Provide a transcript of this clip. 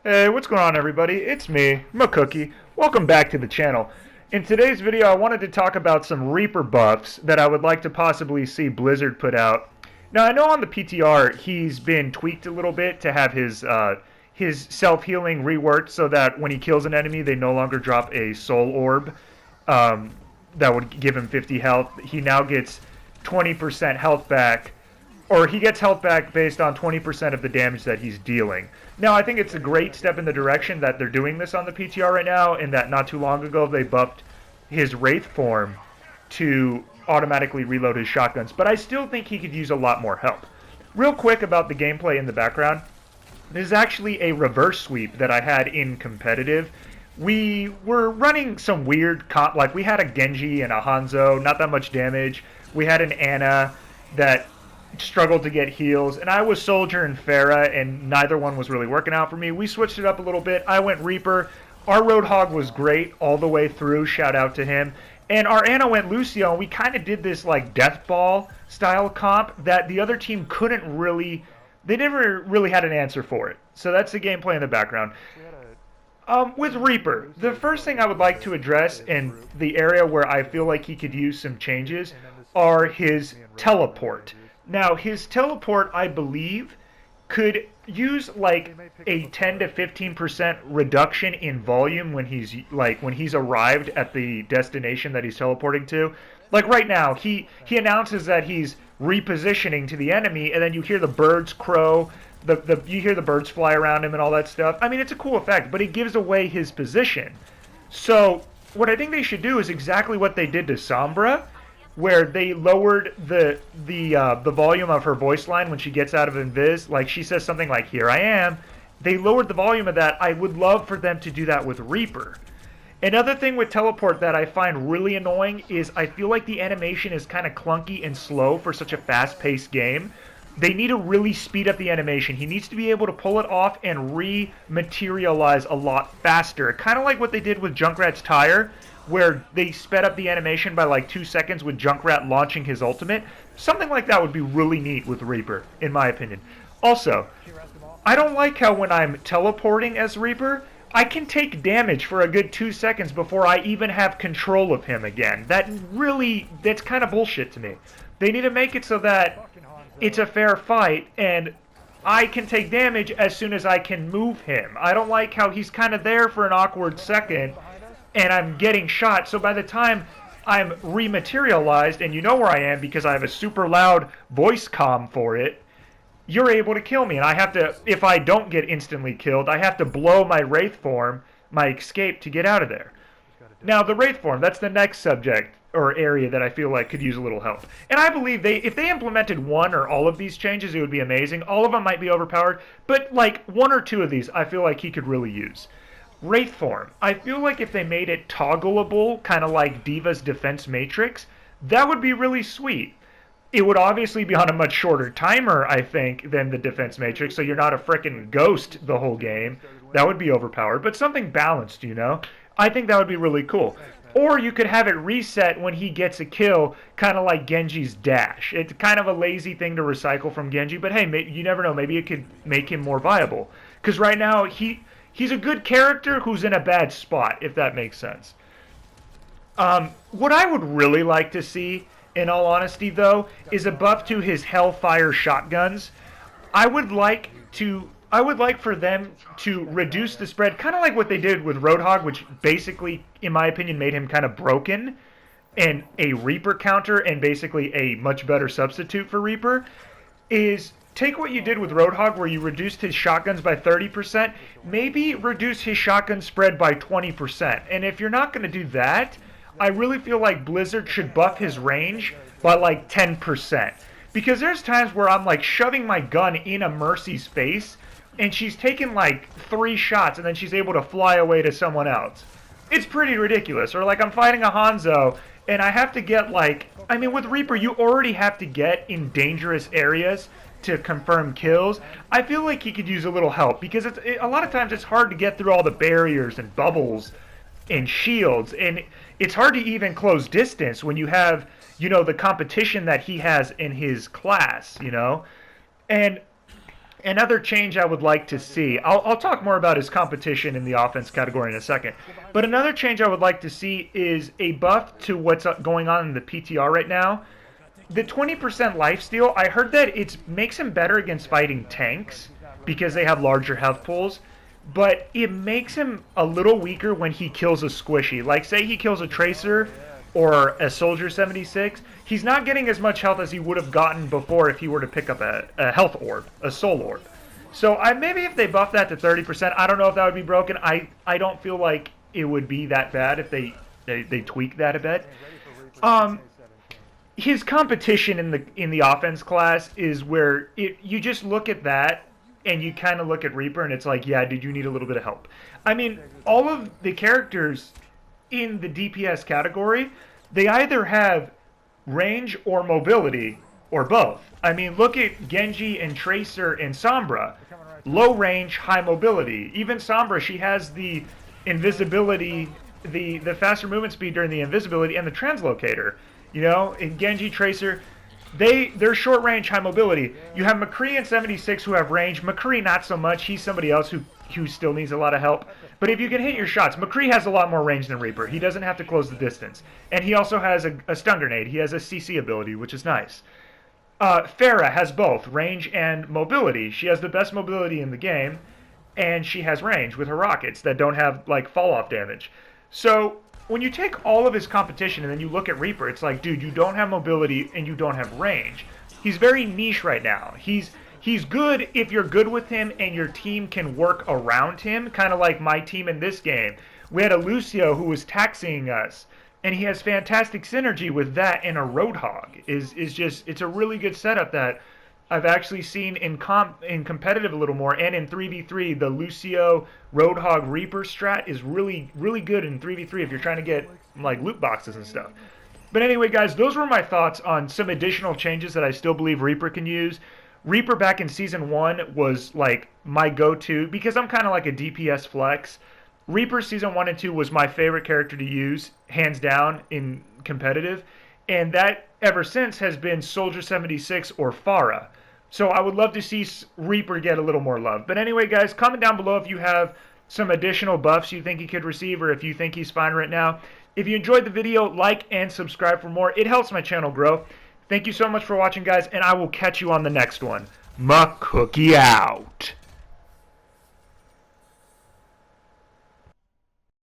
Hey, what's going on everybody? It's me, MCKOOKIE. Welcome back to the channel. In today's video, I wanted to talk about some Reaper buffs that I would like to possibly see Blizzard put out. Now, I know on the PTR, he's been tweaked a little bit to have his self-healing reworked so that when he kills an enemy, they no longer drop a soul orb that would give him 50 health. He now gets 20% health back, or he gets health back based on 20% of the damage that he's dealing. Now, I think it's a great step in the direction that they're doing this on the PTR right now, and that not too long ago they buffed his Wraith Form to automatically reload his shotguns, but I still think he could use a lot more help. Real quick about the gameplay in the background, this is actually a reverse sweep that I had in competitive. We were running some weird comp, like we had a Genji and a Hanzo, not that much damage. We had an Ana that struggled to get heals, and I was Soldier and Pharah, and neither one was really working out for me. We switched it up a little bit. I went Reaper. Our Roadhog was great all the way through. Shout out to him. And our Ana went Lucio, and we kind of did this like death ball style comp that the other team couldn't really, they never really had an answer for it. So that's the gameplay in the background. With Reaper, the first thing I would like to address, and the area where I feel like he could use some changes, are his teleport. Now, his teleport, I believe, could use like a 10 to 15% reduction in volume when he's arrived at the destination that he's teleporting to. Like right now, he announces that he's repositioning to the enemy, and then you hear the birds crow, you hear the birds fly around him and all that stuff. I mean, it's a cool effect, but it gives away his position. So what I think they should do is exactly what they did to Sombra, where they lowered the volume of her voice line when she gets out of invis. Like she says something like "Here I am." They lowered the volume of that. I would love for them to do that with Reaper. Another thing with teleport that I find really annoying is I feel like the animation is kind of clunky and slow for such a fast-paced game. They need to really speed up the animation. He needs to be able to pull it off and re-materialize a lot faster. Kind of like what they did with Junkrat's tire, where they sped up the animation by like 2 seconds with Junkrat launching his ultimate. Something like that would be really neat with Reaper, in my opinion. Also, I don't like how when I'm teleporting as Reaper, I can take damage for a good 2 seconds before I even have control of him again. That's kind of bullshit to me. They need to make it so that it's a fair fight, and I can take damage as soon as I can move him. I don't like how he's kind of there for an awkward second, and I'm getting shot, so by the time I'm rematerialized, and you know where I am because I have a super loud voice comm for it, you're able to kill me, and I have to, if I don't get instantly killed, I have to blow my Wraith Form, my escape, to get out of there. Now, the Wraith Form, that's the next subject or area that I feel like could use a little help. And I believe if they implemented one or all of these changes, it would be amazing. All of them might be overpowered, but like one or two of these, I feel like he could really use. Wraith Form, I feel like if they made it toggleable, kind of like D.Va's defense matrix, that would be really sweet. It would obviously be on a much shorter timer, I think, than the defense matrix, so you're not a frickin' ghost the whole game. That would be overpowered, but something balanced, you know? I think that would be really cool. Or you could have it reset when he gets a kill, kind of like Genji's dash. It's kind of a lazy thing to recycle from Genji, but hey, you never know. Maybe it could make him more viable. Because right now, he's a good character who's in a bad spot, if that makes sense. What I would really like to see, in all honesty, though, is a buff to his Hellfire shotguns. I would like for them to reduce the spread, kind of like what they did with Roadhog, which basically, in my opinion, made him kind of broken, and a Reaper counter, and basically a much better substitute for Reaper, is take what you did with Roadhog, where you reduced his shotguns by 30%, maybe reduce his shotgun spread by 20%. And if you're not going to do that, I really feel like Blizzard should buff his range by like 10%. Because there's times where I'm like shoving my gun in a Mercy's face, and she's taken like 3 shots, and then she's able to fly away to someone else. It's pretty ridiculous. Or like I'm fighting a Hanzo, and I have to get like, I mean with Reaper you already have to get in dangerous areas to confirm kills. I feel like he could use a little help, because a lot of times it's hard to get through all the barriers and bubbles and shields, and it's hard to even close distance when you have, you know, the competition that he has in his class, you know? And Another change I would like to see, I'll talk more about his competition in the offense category in a second, but another change I would like to see is a buff to what's going on in the PTR right now. The 20% lifesteal, I heard that it makes him better against fighting tanks because they have larger health pools, but it makes him a little weaker when he kills a squishy. Like, say he kills a Tracer or a Soldier 76, he's not getting as much health as he would have gotten before if he were to pick up a health orb, a soul orb. So maybe if they buff that to 30%, I don't know if that would be broken. I don't feel like it would be that bad if they tweak that a bit. His competition in the offense class is where you just look at that and you kind of look at Reaper and it's like, yeah, dude, you need a little bit of help. I mean, all of the characters in the DPS category, they either have range or mobility or both. I mean, look at Genji and Tracer and Sombra. Low range, high mobility. Even Sombra, she has the invisibility, the faster movement speed during the invisibility and the translocator. You know, in Genji, Tracer, they're short range, high mobility. You have McCree and 76 who have range. McCree not so much. He's somebody else who still needs a lot of help. But if you can hit your shots, McCree has a lot more range than Reaper. He doesn't have to close the distance. And he also has a stun grenade. He has a CC ability, which is nice. Pharah has both range and mobility. She has the best mobility in the game, and she has range with her rockets that don't have, like, fall-off damage. So when you take all of his competition and then you look at Reaper, it's like, dude, you don't have mobility and you don't have range. He's very niche right now. He's good if you're good with him and your team can work around him, kind of like my team in this game. We had a Lucio who was taxiing us, and he has fantastic synergy with that and a Roadhog. It's a really good setup that I've actually seen in competitive a little more, and in 3v3, the Lucio Roadhog Reaper strat is really, really good in 3v3 if you're trying to get, like, loot boxes and stuff. But anyway, guys, those were my thoughts on some additional changes that I still believe Reaper can use. Reaper back in Season 1 was, like, my go-to, because I'm kind of like a DPS flex. Reaper Season 1 and 2 was my favorite character to use, hands down, in competitive. And that, ever since, has been Soldier 76 or Pharah. So I would love to see Reaper get a little more love. But anyway, guys, comment down below if you have some additional buffs you think he could receive, or if you think he's fine right now. If you enjoyed the video, like and subscribe for more. It helps my channel grow. Thank you so much for watching, guys, and I will catch you on the next one. MCKOOKIE out.